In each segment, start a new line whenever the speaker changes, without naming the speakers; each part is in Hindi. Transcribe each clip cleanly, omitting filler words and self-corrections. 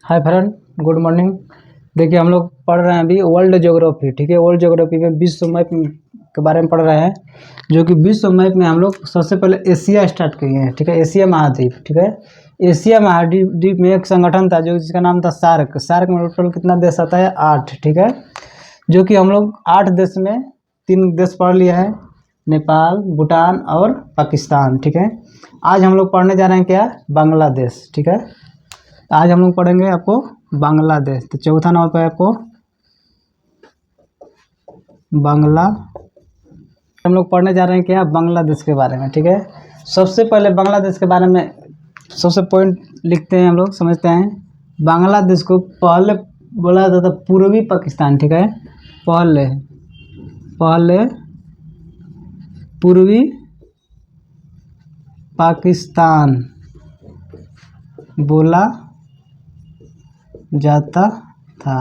Hi friend, good morning. देखिए हम लोग पढ़ रहे हैं अभी वर्ल्ड ज्योग्राफी। ठीक है, वर्ल्ड ज्योग्राफी में विश्व मैप के बारे में पढ़ रहे हैं, जो कि विश्व मैप में हम लोग सबसे पहले एशिया स्टार्ट किए हैं। ठीक है, एशिया महाद्वीप। ठीक है, एशिया महाद्वीप में एक संगठन था जो जिसका नाम था सार्क। सार्क में टोटल कितना देश आता है? 8। ठीक है, जो कि हम लोग 8 देश में 3 देश पढ़ लिया है, नेपाल, भूटान और पाकिस्तान। ठीक है, आज हम लोग पढ़ने जा रहे हैं क्या? बांग्लादेश। ठीक है, आज हम लोग पढ़ेंगे आपको बांग्लादेश। तो चौथा नंबर पर आपको बांग्ला, हम लोग पढ़ने जा रहे हैं क्या? बांग्लादेश के बारे में। ठीक है, सबसे पहले बांग्लादेश के बारे में सबसे पॉइंट लिखते हैं, हम लोग समझते हैं। बांग्लादेश को पहले बोला जाता था पूर्वी पाकिस्तान। ठीक है, पहले पूर्वी पाकिस्तान बोला जाता था।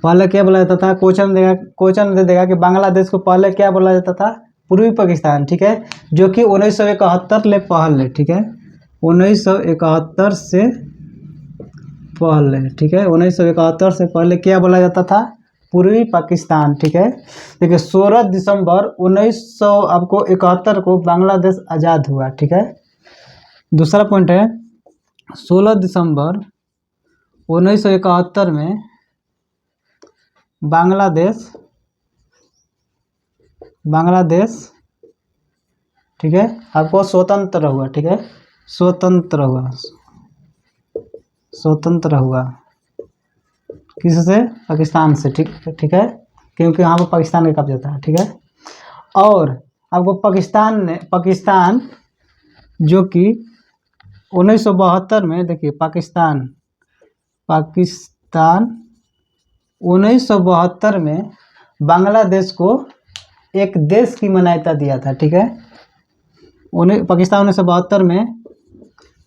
पहले क्या बोला जाता था? क्वेश्चन दे देगा कि बांग्लादेश को पहले क्या बोला जाता था? पूर्वी पाकिस्तान। ठीक है, जो कि 1971 ले पहले। ठीक है, 1971 से पहले। ठीक है, 1971 से पहले क्या बोला जाता था? पूर्वी पाकिस्तान। ठीक है, देखिए 16 दिसंबर 1971 को बांग्लादेश आज़ाद हुआ। ठीक है, दूसरा पॉइंट है 16 दिसंबर 1971 में बांग्लादेश ठीक है आपको स्वतंत्र हुआ। ठीक है, स्वतंत्र हुआ किससे? पाकिस्तान से। ठीक है, क्योंकि यहाँ पर पाकिस्तान का कब्जा था। ठीक है, और आपको पाकिस्तान जो कि 1972 में, देखिए पाकिस्तान 1972 में बांग्लादेश को एक देश की मान्यता दिया था। ठीक है, पाकिस्तान 1972 में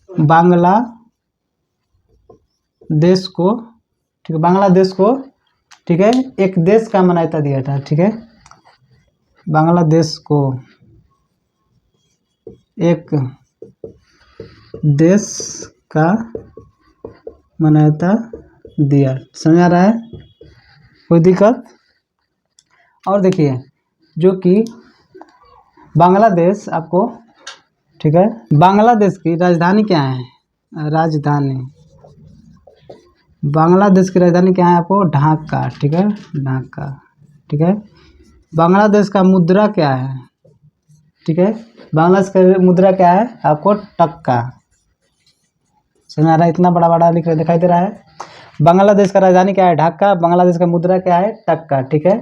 बांग्लादेश को ठीक है एक देश का मान्यता दिया था। ठीक है, बांग्लादेश को एक देश का मान्यता दिया। समझ आ रहा है? कोई दिक्कत? और देखिए जो कि बांग्लादेश आपको, ठीक है, बांग्लादेश की राजधानी क्या है? बांग्लादेश की राजधानी क्या है आपको? ढाका। ठीक है, ढाका। ठीक है, बांग्लादेश का मुद्रा क्या है? ठीक है, बांग्लादेश का मुद्रा क्या है आपको? टक्का। समझ आ रहा है? इतना बड़ा बड़ा लिख दिखाई दे रहा है। बांग्लादेश का राजधानी क्या है? ढाका। बांग्लादेश का मुद्रा क्या है? टक्का। ठीक है,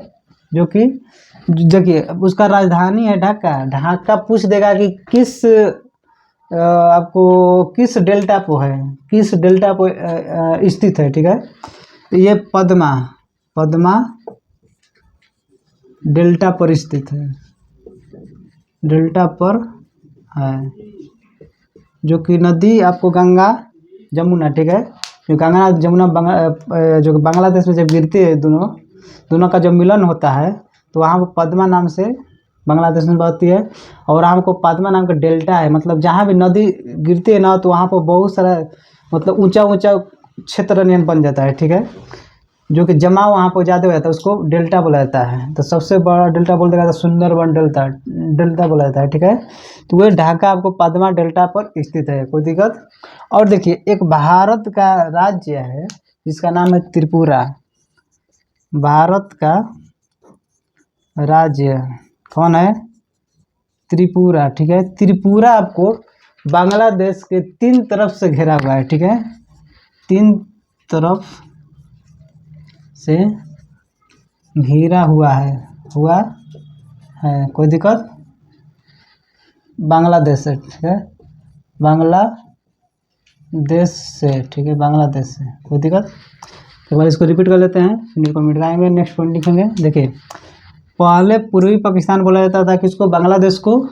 जो कि देखिए उसका राजधानी है ढाका। ढाका पूछ देगा कि आपको किस डेल्टा पर है, किस डेल्टा पर स्थित है। ठीक है, ये पद्मा डेल्टा पर स्थित है, डेल्टा पर है, जो कि नदी आपको गंगा जमुना। ठीक है, जो गंगा जमुना जो बांग्लादेश में जब गिरती है, दोनों का जब मिलन होता है तो वहाँ पर पद्मा नाम से बांग्लादेश में बहती है। और वहाँ को पद्मा नाम का डेल्टा है, मतलब जहाँ भी नदी गिरती है ना तो वहाँ पर बहुत सारा मतलब ऊंचा क्षेत्र नियन बन जाता है। ठीक है, जो कि जमाव वहाँ पर ज़्यादा हो जाता है, उसको डेल्टा बोला जाता है। तो सबसे बड़ा डेल्टा बोल देगा तो सुंदरबन डेल्टा बोला जाता है। ठीक है, तो वह ढाका आपको पद्मा डेल्टा पर स्थित है। कोई दिक्कत? और देखिए एक भारत का राज्य है जिसका नाम है त्रिपुरा। भारत का राज्य कौन है? त्रिपुरा। ठीक है, त्रिपुरा आपको बांग्लादेश के 3 तरफ से घेरा हुआ है। ठीक है, 3 तरफ से घिरा हुआ है। कोई दिक्कत? बांग्लादेश से। ठीक है, बांग्लादेश से। ठीक है, बांग्लादेश से। कोई दिक्कत? एक बार इसको रिपीट कर लेते हैं, फिर को मिटाएंगे, नेक्स्ट पॉइंट लिखेंगे। देखिए पहले पूर्वी पाकिस्तान बोला जाता था किसको? बांग्लादेश को,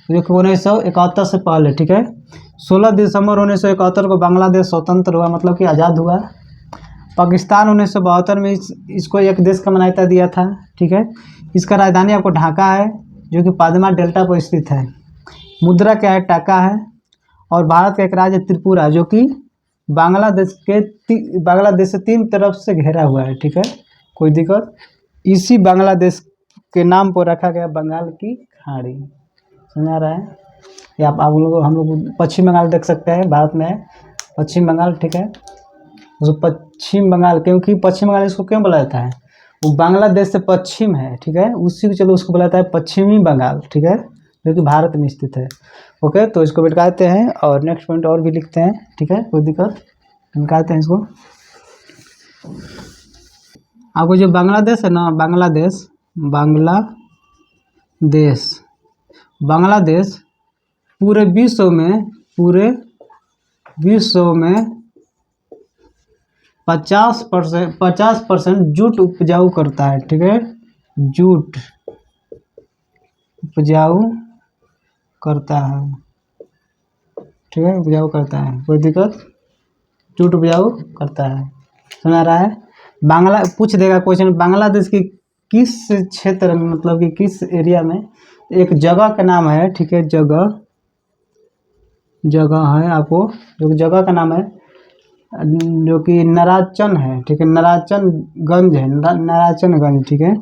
जो कि 1971 से पहले। ठीक है, 16 दिसंबर 1971 को बांग्लादेश स्वतंत्र हुआ, मतलब कि आज़ाद हुआ। पाकिस्तान 1972 में इसको एक देश का मान्यता दिया था। ठीक है, इसका राजधानी आपको ढाका है, जो कि पद्मा डेल्टा पर स्थित है। मुद्रा क्या है? टका है। और भारत का एक राज्य त्रिपुरा, जो कि बांग्लादेश से 3 तरफ से घेरा हुआ है, ठीक है, कोई दिक्कत। इसी बांग्लादेश के नाम पर रखा गया बंगाल की खाड़ी। समझ आ रहा है? या आप लोग हम लोग पश्चिम बंगाल देख सकते हैं, भारत में है पश्चिम बंगाल, ठीक है। उसको पश्चिम बंगाल, क्योंकि पश्चिम बंगाल इसको क्यों बोला जाता है, वो बांग्लादेश से पश्चिम है, ठीक है, उसी को चलो उसको बोला जाता है पश्चिमी बंगाल, ठीक है, जो कि भारत में स्थित है। ओके, तो इसको मिटाते हैं और नेक्स्ट पॉइंट और भी लिखते हैं, ठीक है, कोई दिक्कत। निकालते हैं इसको। आपको जो बांग्लादेश है ना, बांग्लादेश पूरे विश्व में 50% जूट उपजाऊ करता है, ठीक है, जूट उपजाऊ करता है, ठीक है, उपजाऊ करता है, कोई दिक्कत। जूट उपजाऊ करता है, सुना रहा है। पूछ देगा क्वेश्चन, बांग्लादेश की किस क्षेत्र में, मतलब कि किस एरिया में, एक जगह का नाम है, ठीक है, जगह है आपको, जो जगह का नाम है जो कि नाराचन है, ठीक है, नाराचनगंज है, नाराचनगंज, ठीक है,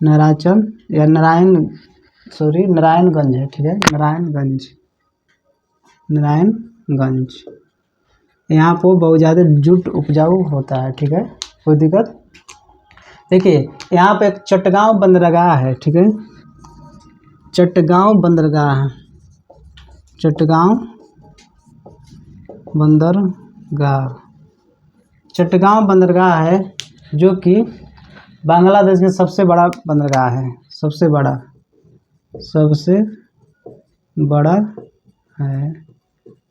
नाराचन या नारायणगंज है, ठीक है, नारायणगंज। यहाँ पर बहुत ज़्यादा जूट उपजाऊ होता है, ठीक है, कोई दिक्कत। देखिए यहाँ पे एक चटगांव बंदरगाह है, ठीक है, चटगांव बंदरगाह है, जो कि बांग्लादेश में सबसे बड़ा बंदरगाह है, सबसे बड़ा है।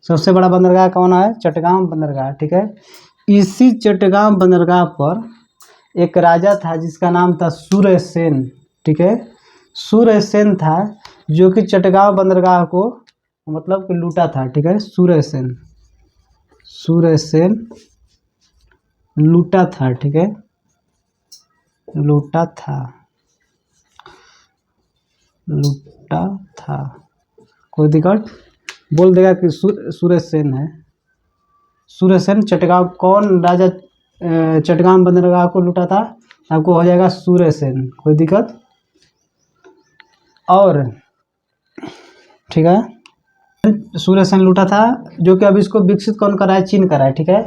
सबसे बड़ा बंदरगाह कौन है? चटगांव बंदरगाह, ठीक है। इसी चटगांव बंदरगाह पर एक राजा था जिसका नाम था सूर्यसेन, ठीक है, सूर्यसेन था, जो कि चटगांव बंदरगाह को मतलब कि लूटा था, ठीक है, सूर्यसेन लूटा था, ठीक है, लूटा था, कोई दिक्कत। बोल देगा कि सूर्यसेन है, सूर्यसेन। चटगांव कौन राजा चटगांव बंदरगाह को लूटा था? आपको हो जाएगा सूर्यसेन, कोई दिक्कत। और ठीक है, सूर्यसेन लूटा था, जो कि अब इसको विकसित कौन करा है? चीन करा है, ठीक है।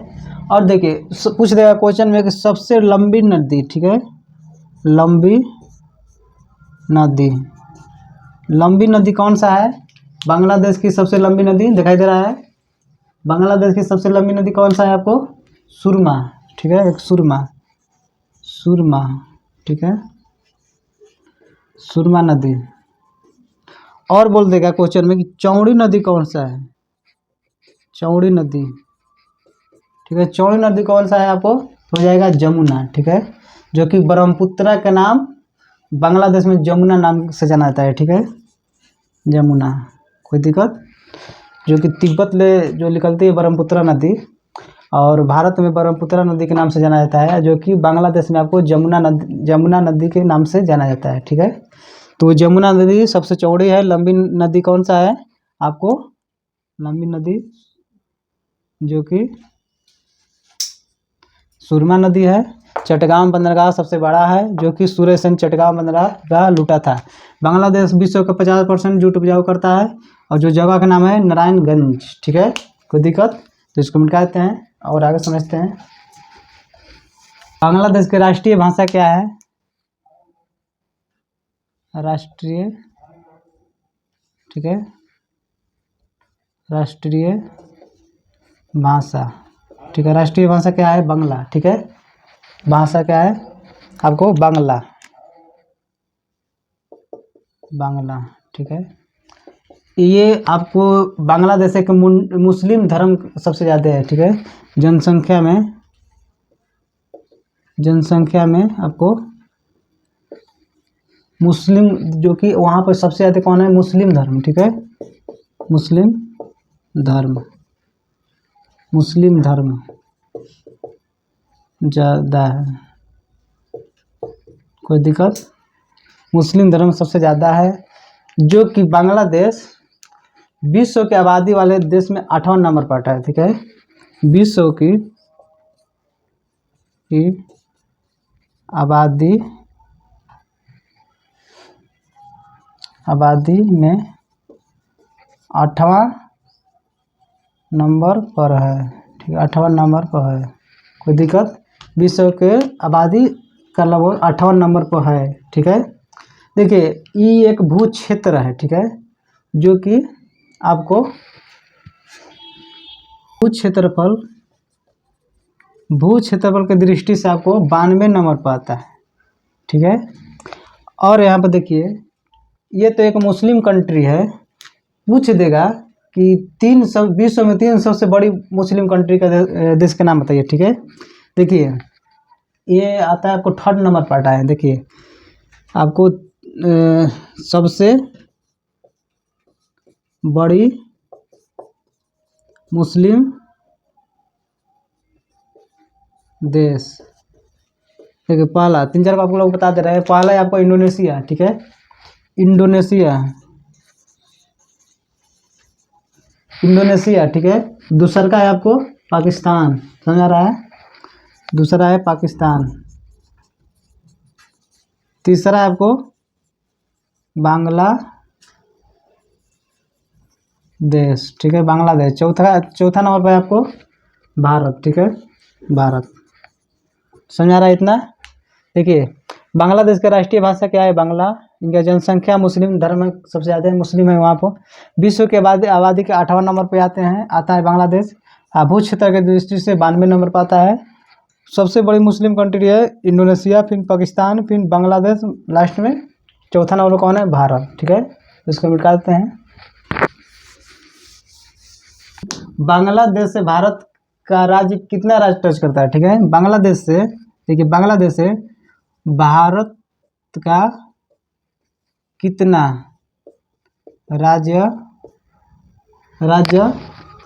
और देखिए पूछ देगा क्वेश्चन में कि सबसे लंबी नदी, ठीक है, लंबी नदी कौन सा है? बांग्लादेश की सबसे लंबी नदी दिखाई दे रहा है, बांग्लादेश की सबसे लंबी नदी कौन सा है आपको? सुरमा, ठीक है, एक सुरमा, ठीक है, सुरमा नदी। और बोल देगा क्वेश्चन में कि चौड़ी नदी कौन सा है? चौड़ी नदी, ठीक है, चौड़ी नदी कौन सा है आपको? हो जाएगा जमुना, ठीक है, जो कि ब्रह्मपुत्र का नाम बांग्लादेश में जमुना नाम से जाना जाता है, ठीक है, जमुना, कोई दिक्कत। जो कि तिब्बत ले जो निकलती है ब्रह्मपुत्र नदी, और भारत में ब्रह्मपुत्र नदी के नाम से जाना जाता है, जो कि बांग्लादेश में आपको जमुना नदी के नाम से जाना जाता है, ठीक है। तो जमुना नदी सबसे चौड़ी है। लंबी नदी कौन सा है आपको? लंबी नदी जो कि सुरमा नदी है। चटगांव बंदरगाह सबसे बड़ा है, जो कि सूर्यसेन चटगांव बंदरगाह लूटा था। बांग्लादेश विश्व का 50% जूट उपजाऊ करता है, और जो जगह का नाम है नारायणगंज, ठीक है, कोई दिक्कत। तो इसको मिटा देते हैं और आगे समझते हैं। बांग्लादेश की राष्ट्रीय भाषा क्या है? राष्ट्रीय, ठीक है, राष्ट्रीय भाषा, ठीक है, राष्ट्रीय भाषा क्या है? बांग्ला, ठीक है, भाषा क्या है आपको? बांग्ला, ठीक है। ये आपको बांग्लादेश के मुस्लिम धर्म सबसे ज़्यादा है, ठीक है, जनसंख्या में आपको मुस्लिम, जो कि वहाँ पर सबसे ज़्यादा कौन है? मुस्लिम धर्म, ठीक है, मुस्लिम धर्म ज़्यादा है, कोई दिक्कत। मुस्लिम धर्म सबसे ज़्यादा है, जो कि बांग्लादेश विश्व के आबादी वाले देश में 8वां नंबर पर आता है, ठीक है, विश्व की आबादी में 8वां नंबर पर है। ठीक है, 8वां नंबर पर है। कोई दिक्कत? विश्व के आबादी का लगभग 8वां नंबर पर है। ठीक है, देखिए ये एक भू क्षेत्र है। ठीक है, जो कि आपको भू क्षेत्रफल के दृष्टि से आपको 92 नंबर पर आता है। ठीक है, और यहाँ पर देखिए ये तो एक मुस्लिम कंट्री है। पूछ देगा कि विश्व में 3 सबसे बड़ी मुस्लिम कंट्री का देश का नाम बताइए। ठीक है, देखिए ये आता है आपको 3rd नंबर पर आता है। देखिए आपको सबसे बड़ी मुस्लिम देश, देखिए पहला 3-4 को आपको लोग बता दे रहे हैं। पहला है आपको इंडोनेशिया। ठीक है, इंडोनेशिया। ठीक है, दूसरा का है आपको पाकिस्तान, समझ आ रहा है? दूसरा है पाकिस्तान। तीसरा है आपको बांग्लादेश। ठीक है, बांग्लादेश। चौथा नंबर पर है आपको भारत। ठीक है, भारत। समझ आ रहा है इतना? देखिए बांग्लादेश का राष्ट्रीय भाषा क्या है? बांग्ला। इनका जनसंख्या मुस्लिम धर्म में सबसे ज़्यादा मुस्लिम है वहाँ पर। विश्व के आबादी के 8वां नंबर पर आता है बांग्लादेश। भू क्षेत्र के दृष्टि से 92 नंबर पर आता है। सबसे बड़ी मुस्लिम कंट्री है इंडोनेशिया, फिर पाकिस्तान, फिर बांग्लादेश, लास्ट में चौथा नंबर कौन है? भारत। ठीक है, इसको मिटा देते हैं। बांग्लादेश से भारत का राज्य कितना राज्य टच करता है? ठीक है, बांग्लादेश से, देखिए बांग्लादेश से भारत का कितना राज्य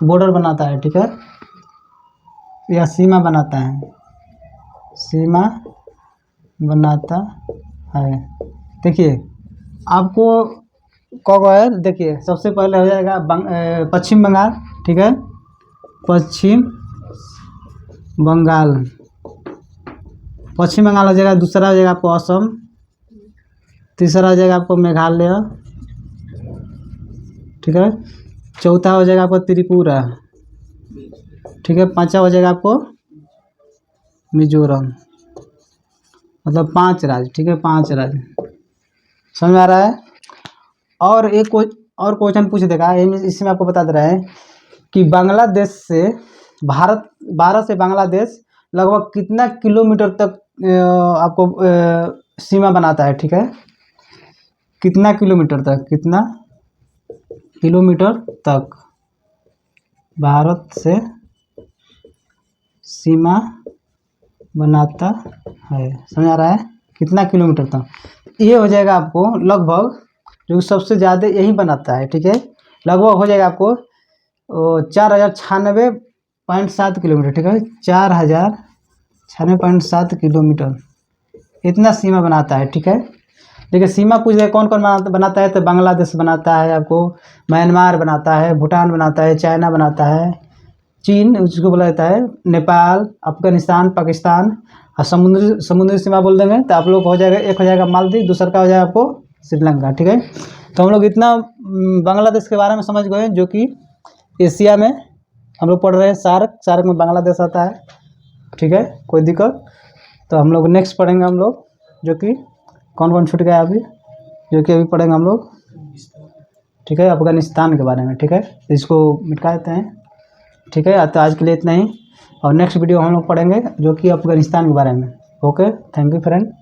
बॉर्डर बनाता है? ठीक है, या सीमा बनाता है, देखिए आपको कौन है? देखिए सबसे पहले हो जाएगा पश्चिम बंगाल। ठीक है, पश्चिम बंगाल हो जाएगा। दूसरा हो जाएगा आपको असम। तीसरा हो जाएगा आपको मेघालय। ठीक है, चौथा हो जाएगा आपको त्रिपुरा। ठीक है, पांचवा हो जाएगा आपको मिजोरम। मतलब 5 राज्य। ठीक है, 5 राज्य। समझ आ रहा है? और एक और क्वेश्चन पूछ देगा, इसमें आपको बता दे रहा है कि बांग्लादेश से भारत से बांग्लादेश लगभग कितना किलोमीटर तक आपको सीमा बनाता है? ठीक है, कितना किलोमीटर तक भारत से सीमा बनाता है? समझ आ रहा है? कितना किलोमीटर तक? ये हो जाएगा आपको लगभग, जो सबसे ज़्यादा यही बनाता है। ठीक है, लगभग हो जाएगा आपको 4096.7 किलोमीटर। ठीक है, 4096.7 किलोमीटर इतना सीमा बनाता है। ठीक है, देखिए सीमा पूछ रहे कौन कौन बनाता है? तो बांग्लादेश बनाता है, आपको म्यांमार बनाता है, भूटान बनाता है, चाइना बनाता है, चीन उसको बोला जाता है, नेपाल, अफगानिस्तान, पाकिस्तान। और समुद्री सीमा बोल देंगे तो आप लोग हो जाएगा, एक हो जाएगा मालदीव, दूसरा का हो जाएगा आपको श्रीलंका। ठीक है, तो हम लोग इतना बांग्लादेश के बारे में समझ गए, जो कि एशिया में हम लोग पढ़ रहे हैं। सार्क में बांग्लादेश आता है। ठीक है, कोई दिक्कत? तो हम लोग नेक्स्ट पढ़ेंगे हम लोग, जो कि कौन छूट गया अभी, जो कि अभी पढ़ेंगे हम लोग। ठीक है, अफगानिस्तान के बारे में। ठीक है, इसको मिटा देते हैं। ठीक है, तो आज के लिए इतना ही, और नेक्स्ट वीडियो हम लोग पढ़ेंगे जो कि अफगानिस्तान के बारे में। Okay, thank you friend.